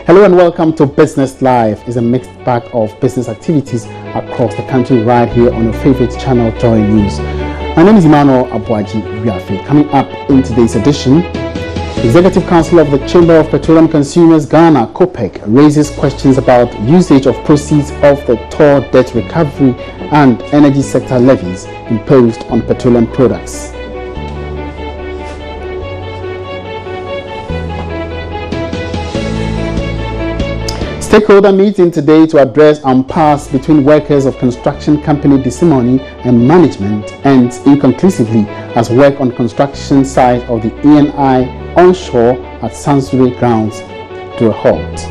Hello and welcome to Business Live. It's a mixed bag of business activities across the country right here on your favorite channel, Joy News. My name is Emmanuel Abuaji Riafe. Coming up in today's edition, the Executive Council of the Chamber of Petroleum Consumers Ghana, COPEC, raises questions about usage of proceeds of the TOR debt recovery and energy sector levies imposed on petroleum products. Stakeholder meeting today to address impasse between workers of construction company Desimony and management ends inconclusively as work on construction site of the ENI onshore at Sansuri grounds to a halt.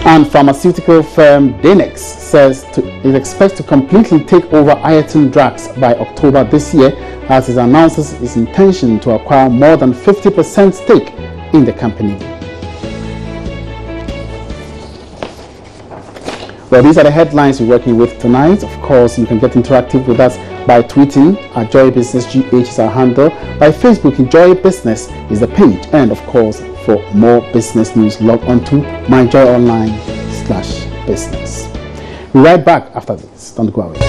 And pharmaceutical firm Danex says it expects to completely take over Ayatun Drugs by October this year, as it announces its intention to acquire more than 50% stake in the company. Well, these are the headlines we're working with tonight. Of course, you can get interactive with us by tweeting at Joy Business GH is our handle. By Facebook, Enjoy Business is the page. And of course, for more business news, log on to myjoyonline/business. We'll be right back after this. Don't go away.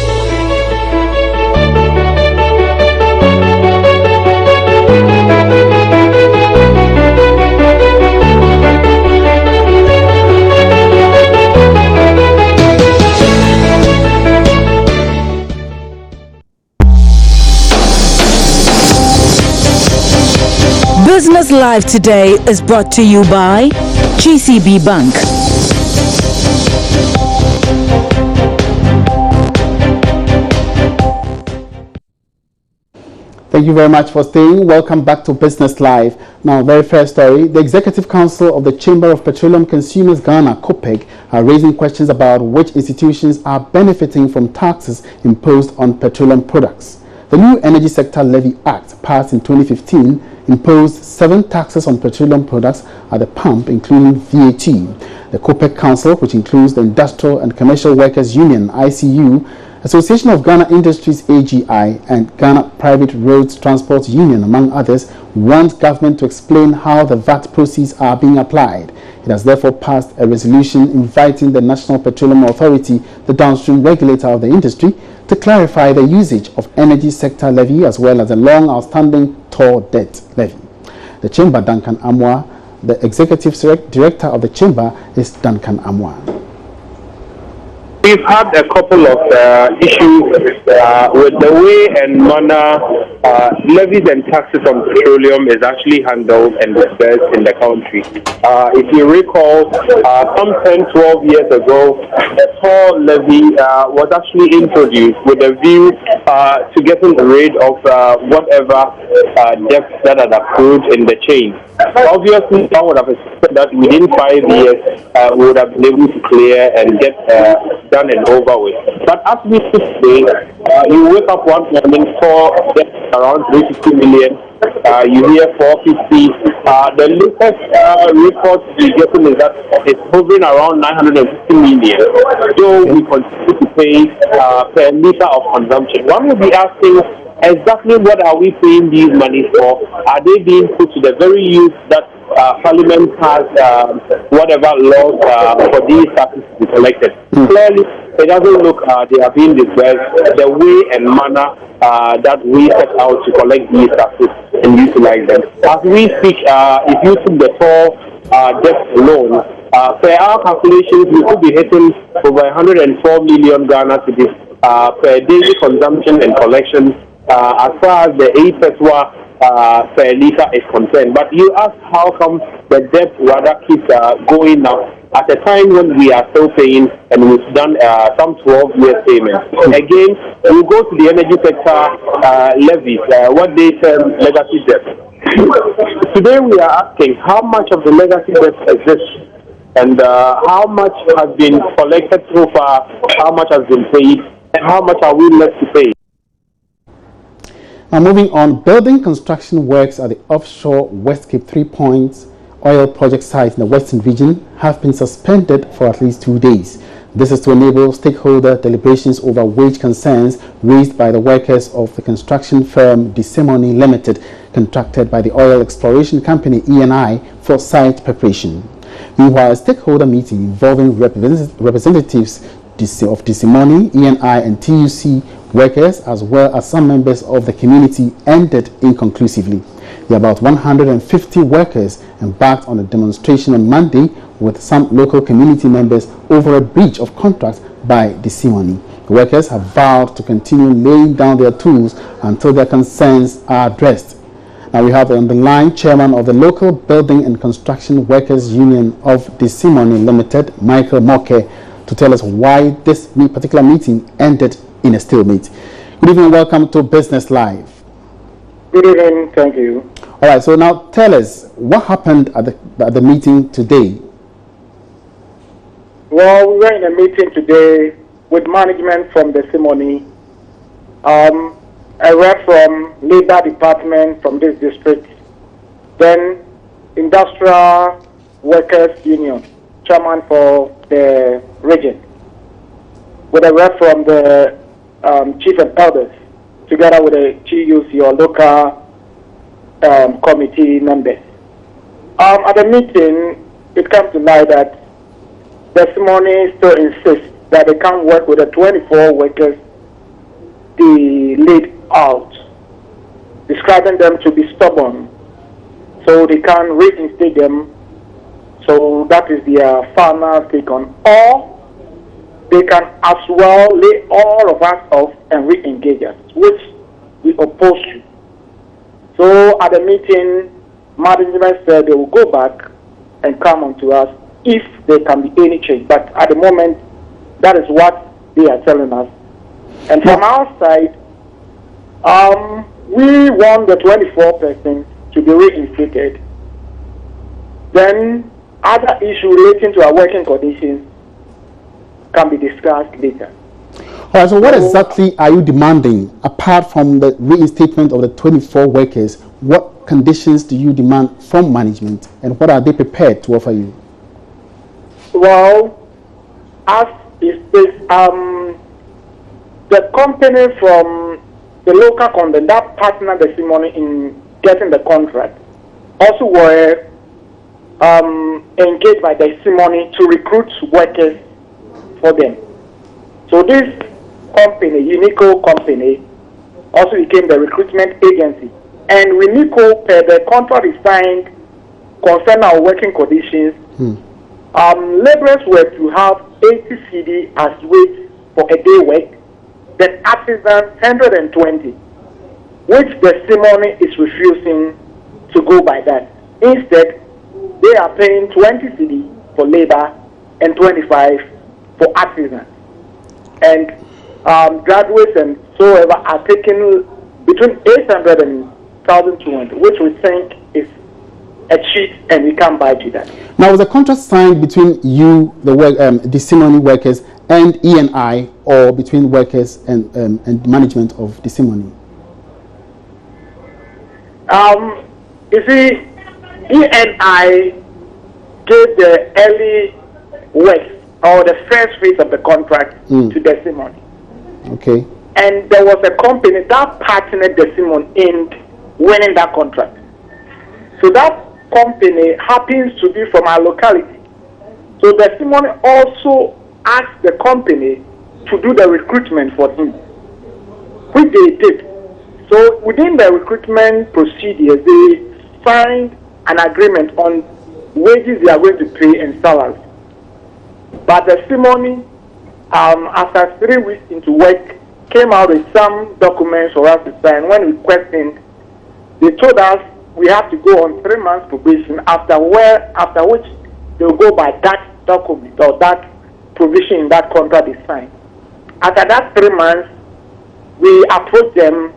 Business Live today is brought to you by GCB Bank. Thank you very much for staying. Welcome back to Business Live. Now, very first story. The Executive Council of the Chamber of Petroleum Consumers Ghana, COPEC, are raising questions about which institutions are benefiting from taxes imposed on petroleum products. The new Energy Sector Levy Act, passed in 2015, imposed 7 taxes on petroleum products at the pump, including VAT. The COPEC Council, which includes the Industrial and Commercial Workers Union, ICU, Association of Ghana Industries, AGI, and Ghana Private Roads Transport Union, among others, wants government to explain how the VAT proceeds are being applied. It has therefore passed a resolution inviting the National Petroleum Authority, the downstream regulator of the industry, to clarify the usage of energy sector levy as well as the long outstanding TOR debt levy. The Chamber, Duncan Amwa, the Executive Director of the Chamber is Duncan Amwa. We've had a couple of issues with the way and manner levies and taxes on petroleum is actually handled and dispersed in the country. If you recall, some 10-12 years ago, a TOR levy was actually introduced with a view to getting rid of whatever debt that had accrued in the chain. Obviously, I would have expected that within 5 years, we would have been able to clear and get done and over with. But as we speak today, you wake up one morning for around 350 million. You hear 450. The latest report we're getting is that it's hovering around 950 million. So we continue to pay per liter of consumption. One will be asking, exactly what are we paying these monies for? Are they being put to the very use that Parliament has whatever laws for these taxes to be collected? Clearly, it doesn't look they are being disbursed the way and manner that we set out to collect these taxes and utilize them. As we speak, if you took the TOR debt alone, per our calculations, we could be hitting over 104 million Ghana cedis per daily consumption and collection as far as the APESWA per liter is concerned. But you ask how come the debt rather keeps going up at a time when we are still paying and we've done some 12 years payments. Again, we go to the energy sector levies, what they term legacy debt. Today we are asking how much of the legacy debt exists and how much has been collected so far, how much has been paid, and how much are we left to pay. Now moving on, building construction works at the offshore West Cape 3 Points oil project site in the Western region have been suspended for at least 2 days. This is to enable stakeholder deliberations over wage concerns raised by the workers of the construction firm Desimony Limited, contracted by the oil exploration company ENI for site preparation. Meanwhile, a stakeholder meeting involving representatives of Desimony, ENI and TUC workers, as well as some members of the community, ended inconclusively. The about 150 workers embarked on a demonstration on Monday with some local community members over a breach of contract by Desimony. The workers have vowed to continue laying down their tools until their concerns are addressed. Now we have on the line chairman of the local Building and Construction Workers Union of Desimony Limited, Michael Moke, to tell us why this particular meeting ended in a stalemate. Good evening and welcome to Business Live. Good evening, thank you. All right, so now tell us what happened at the meeting today. Well, we were in a meeting today with management from Desimony, a rep from Labor Department from this district, then Industrial Workers Union, chairman for the region, with a rep from the Chief and Elders, together with the TUC or local committee members. At the meeting, it comes to light that Desimony still insists that they can't work with the 24 workers they laid out, describing them to be stubborn, so they can't reinstate them. So that is their final take on. Or they can as well lay all of us off and re-engage us, which we oppose to. So at the meeting, management said they will go back and come on to us if there can be any change. But at the moment, that is what they are telling us. And from our side, we want the 24 persons to be reinstated. Then other issues relating to our working conditions can be discussed later. All right, so what exactly are you demanding apart from the reinstatement of the 24 workers? What conditions do you demand from management and what are they prepared to offer you? Well, as is the company from the local company that partnered Desimony in getting the contract also were engaged by Desimony to recruit workers for them. So this company, Unico company, also became the recruitment agency. And Unico, per the contract is signed concerning our working conditions, laborers were to have 80 CD as wage for a day work, then artisans 120, which Desimony is refusing to go by that. Instead, they are paying 20 CD for labor and 25 for artisans. And graduates and so ever are taking between 800 and 1,200, which we think is a cheat and we can't buy to that. Now, was a contract signed between you, the Desimony workers, and ENI, or between workers and management of Desimony? You see, ENI gave the early work or the first phase of the contract to Desimony. Okay. And there was a company that partnered Desimony in winning that contract. So that company happens to be from our locality. So Desimony also asked the company to do the recruitment for him, which they did. So within the recruitment procedures, they signed an agreement on wages they are going to pay and salaries. But Desimony, after 3 weeks into work, came out with some documents for us to sign. When we questioned, they told us we have to go on 3 months probation, after which they will go by that document or that provision in that contract is signed. After that 3 months, we approached them,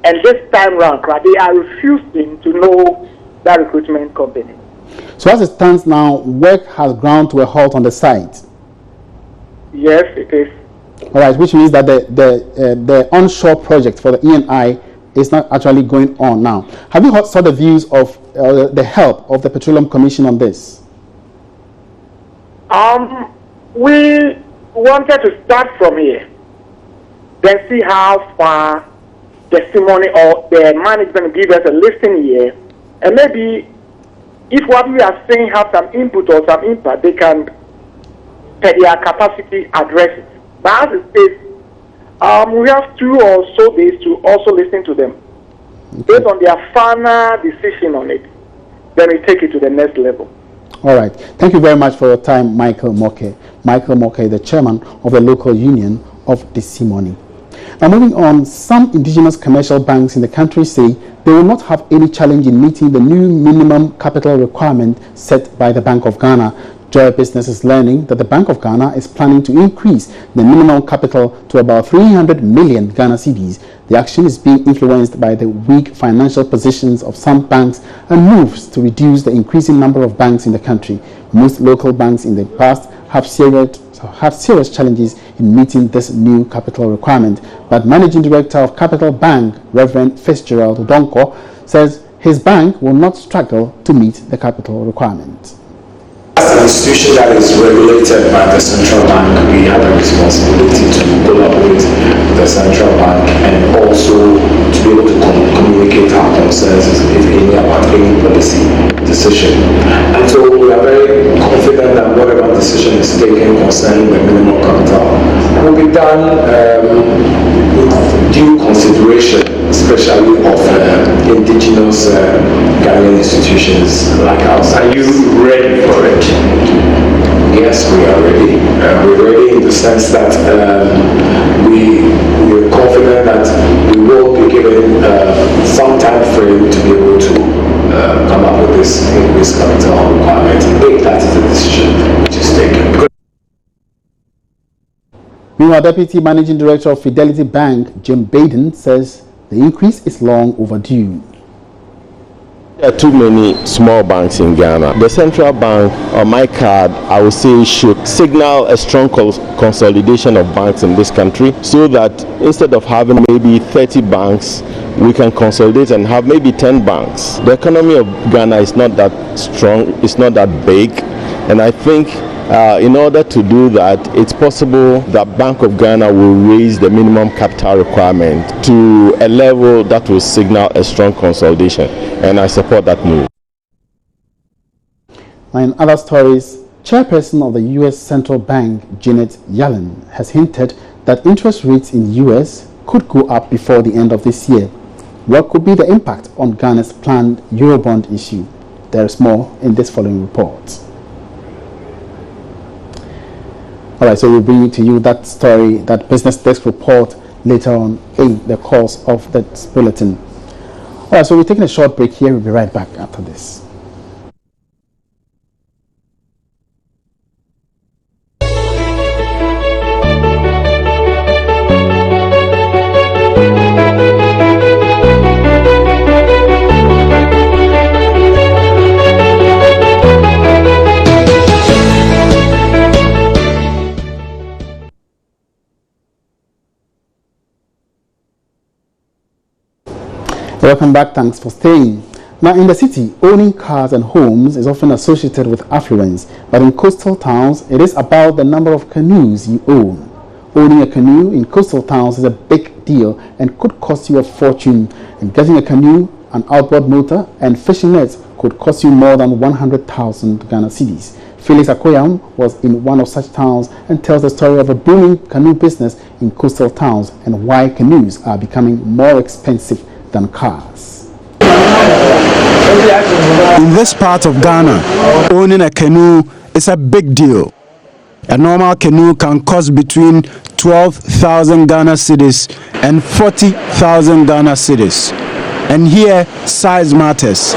and this time round, they are refusing to know that recruitment company. So as it stands now, work has ground to a halt on the site. Yes, it is. All right, which means that the onshore project for the ENI is not actually going on now. Have you sought the views of the help of the Petroleum Commission on this? We wanted to start from here, then see how far the ceremony or the management give us a listing here, and maybe if what we are saying have some input or some impact, they can, per their capacity, address it. But as it is, we have 2 or so days to also listen to them. Based on their final decision on it, then we take it to the next level. All right. Thank you very much for your time, Michael Moke. Michael Moke, the chairman of the local union of Desimoni. Now, moving on, some indigenous commercial banks in the country say they will not have any challenge in meeting the new minimum capital requirement set by the Bank of Ghana. Joy Business is learning that the Bank of Ghana is planning to increase the minimum capital to about 300 million Ghana cedis. The action is being influenced by the weak financial positions of some banks and moves to reduce the increasing number of banks in the country. Most local banks in the past have serious challenges in meeting this new capital requirement. But Managing Director of Capital Bank, Reverend Fitzgerald Donko, says his bank will not struggle to meet the capital requirement. As an institution that is regulated by the central bank, we have a responsibility to collaborate with the central bank and also to be able to communicate our concerns, if any, about any policy decision. And so we are very confident that whatever decision is taken concerning the minimum capital will be done with due consideration, especially of indigenous Ghanaian institutions like ours. Are you ready for it? Yes, we are ready. We're ready in the sense that we are confident that we will be given some time frame to be able to come up with this increased capital requirement if that is the decision which is taken. Meanwhile, Deputy Managing Director of Fidelity Bank, Jim Baden, says the increase is long overdue. There are too many small banks in Ghana. The central bank, on my card, I would say should signal a strong consolidation of banks in this country so that instead of having maybe 30 banks, we can consolidate and have maybe 10 banks. The economy of Ghana is not that strong, it's not that big, and I think in order to do that, it's possible that Bank of Ghana will raise the minimum capital requirement to a level that will signal a strong consolidation, and I support that move. In other stories, Chairperson of the U.S. Central Bank, Janet Yellen, has hinted that interest rates in the U.S. could go up before the end of this year. What could be the impact on Ghana's planned Eurobond issue? There is more in this following report. All right, so we'll bring to you that story, that business desk report, later on in the course of this bulletin. All right, so we're taking a short break here. We'll be right back after this. Welcome back. Thanks for staying. Now, in the city, owning cars and homes is often associated with affluence, but in coastal towns, it is about the number of canoes you own. Owning a canoe in coastal towns is a big deal and could cost you a fortune. And getting a canoe, an outboard motor, and fishing nets could cost you more than 100,000 Ghana cedis. Felix Akoyam was in one of such towns and tells the story of a booming canoe business in coastal towns and why canoes are becoming more expensive than cars. In this part of Ghana, owning a canoe is a big deal. A normal canoe can cost between 12,000 Ghana cedis and 40,000 Ghana cedis. And here, size matters.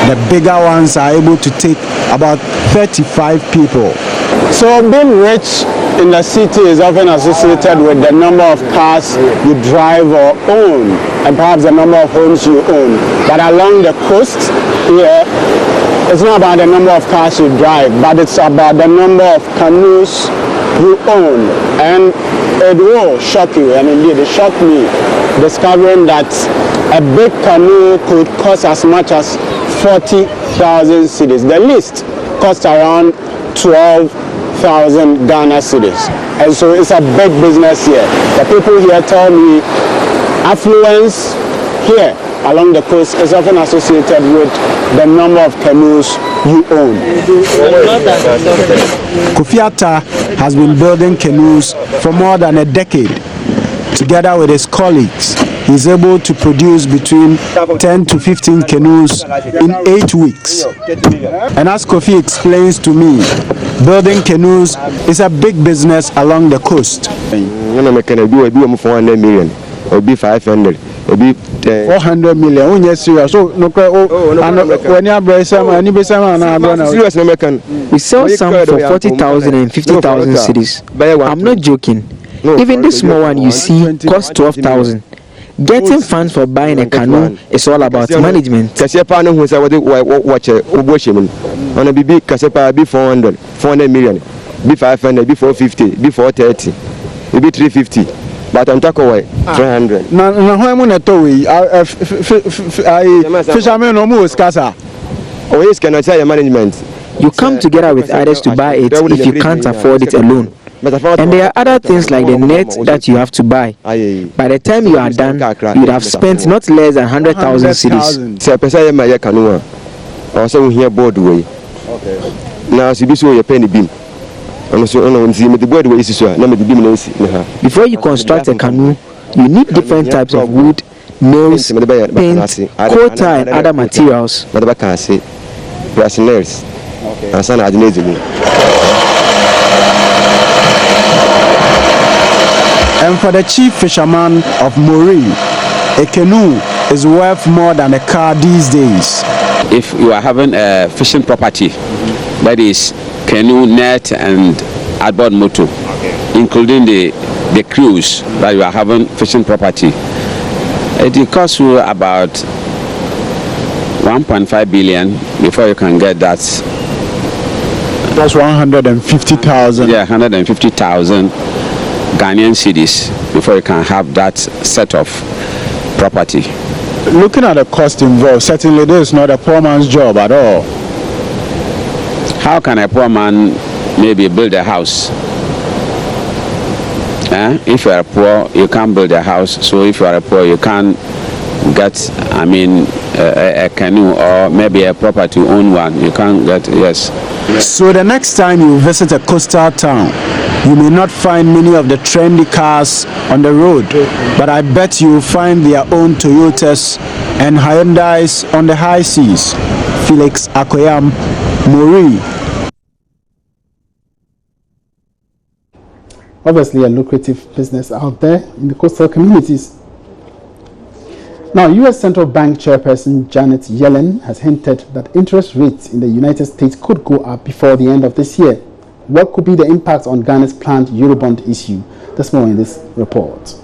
The bigger ones are able to take about 35 people. So being rich in the city is often associated with the number of cars you drive or own, and perhaps the number of homes you own. But along the coast here, it's not about the number of cars you drive, but it's about the number of canoes you own. And it will shock you, and indeed it shocked me, discovering that a big canoe could cost as much as 40,000 cedis. The list costs around 12,000 Ghana cedis. And so it's a big business here. The people here tell me affluence here along the coast is often associated with the number of canoes you own. Kofi Atta has been building canoes for more than a decade. Together with his colleagues, he's able to produce between 10 to 15 canoes in 8 weeks. And as Kofi explains to me, building canoes is a big business along the coast. 400 million, or be 500. 400 million. Oh, yes, serious. So, no, when you have some, we sell some for 40,000 and 50,000 cedis. I'm not joking. Even this small one you see costs 12,000. Getting funds for buying a canoe is all about management. On a big Casepa, be 400 million, be 500, be 450, be 430, be 350. But I'm talking away 300. Now, I'm going to tell you, fishermen almost casa. Oh, yes, can I say your management? You come together with others to buy it if you can't afford it alone. And there are other things like the net that you have to buy. By the time you are done, you would have spent not less than 100,000 cedis. Also, here board way. Now, see, this way you penny beam. Before you construct a canoe, you need different types of wood, nails, paint, quota, and other materials. And for the chief fisherman of Mori, a canoe is worth more than a car these days. If you are having a fishing property, that is canoe, net, and outboard motor, including the cruise that you are having fishing property, it will cost you about 1.5 billion before you can get that. That's 150,000. Yeah, 150,000 Ghanaian cedis before you can have that set of property. Looking at the cost involved, certainly this is not a poor man's job at all. How can a poor man maybe build a house? If you are poor, you can't build a house. So if you are poor, you can't get, a canoe or maybe a property to own one. You can't get, yes. So the next time you visit a coastal town, you may not find many of the trendy cars on the road, but I bet you will find their own Toyotas and Hyundais on the high seas. Felix Akoyam, Mori. Obviously a lucrative business out there in the coastal communities. Now, U.S. Central Bank Chairperson Janet Yellen has hinted that interest rates in the United States could go up before the end of this year. What could be the impact on Ghana's planned Eurobond issue? There's more in this report.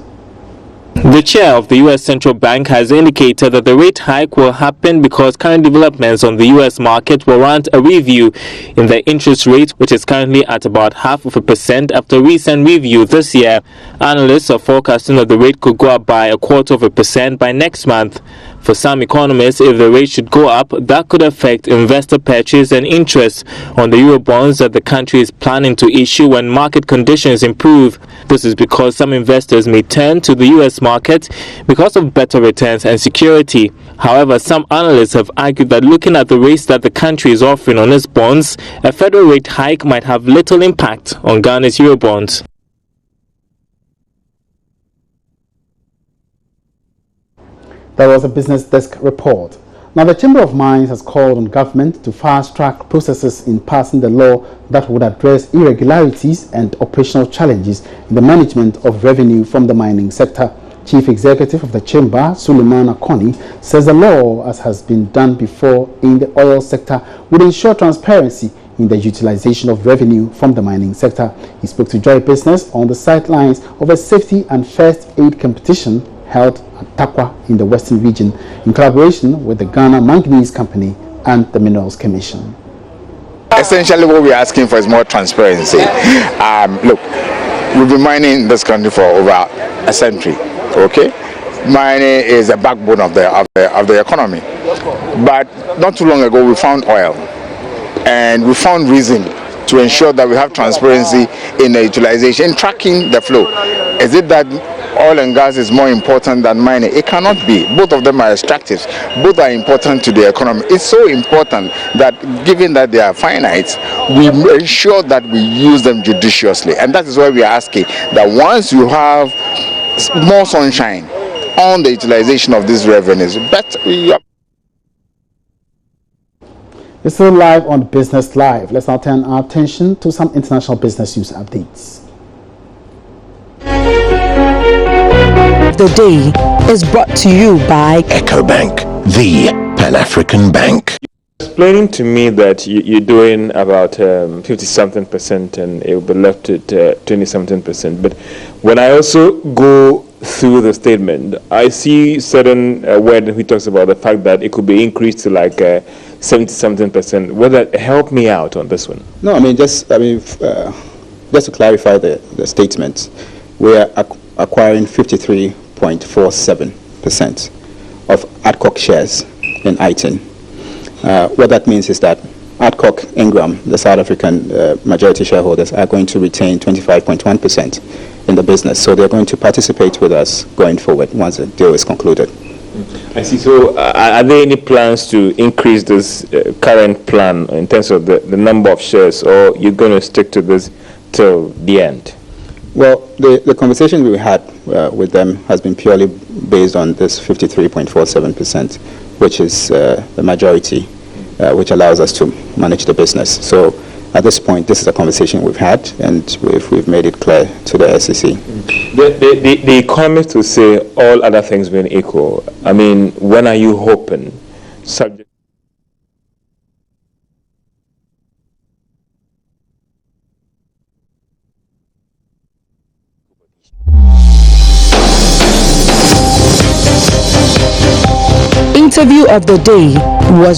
The chair of the U.S. Central Bank has indicated that the rate hike will happen because current developments on the U.S. market warrant a review in the interest rate, which is currently at about 0.5% after a recent review this year. Analysts are forecasting that the rate could go up by 0.25% by next month. For some economists, if the rate should go up, that could affect investor purchase and interest on the Eurobonds that the country is planning to issue when market conditions improve. This is because some investors may turn to the U.S. market because of better returns and security. However, some analysts have argued that looking at the rates that the country is offering on its bonds, a federal rate hike might have little impact on Ghana's Eurobonds. That was a Business Desk report. Now, the Chamber of Mines has called on government to fast-track processes in passing the law that would address irregularities and operational challenges in the management of revenue from the mining sector. Chief Executive of the Chamber, Suleiman Akoni, says the law, as has been done before in the oil sector, would ensure transparency in the utilization of revenue from the mining sector. He spoke to Joy Business on the sidelines of a safety and first aid competition held at Takwa in the Western region in collaboration with the Ghana Manganese Company and the Minerals Commission. Essentially, what we're asking for is more transparency. Look, we've been mining in this country for over a century. Okay, mining is the backbone of the economy. But not too long ago, we found oil, and we found reason to ensure that we have transparency in the utilization, in tracking the flow. Is it that oil and gas is more important than mining? It cannot be. Both of them are extractives. Both are important to the economy. It's so important that, given that they are finite, we ensure that we use them judiciously. And that is why we are asking that once you have more sunshine on the utilization of these revenues, better. We're still live on Business Live. Let's now turn our attention to some international business news updates. The day is brought to you by EcoBank, the Pan-African bank. Explaining to me that you're doing about 50-something% and it will be left at 20-something%. But when I also go through the statement, I see certain word he talks about the fact that it could be increased to like 70-something%. Will that help me out on this one? No, just to clarify the statement, we are acquiring 53.47% of Adcock shares in ITIN. What that means is that Adcock Ingram, the South African majority shareholders, are going to retain 25.1% in the business. So they're going to participate with us going forward once the deal is concluded. I see. So are there any plans to increase this current plan in terms of the number of shares, or you're going to stick to this till the end? Well, the conversation we had with them has been purely based on this 53.47%, which is the majority, which allows us to manage the business. So at this point, this is a conversation we've had, and we've made it clear to the SEC. The economists will say all other things being equal. When are you hoping, subject? Interview of the day was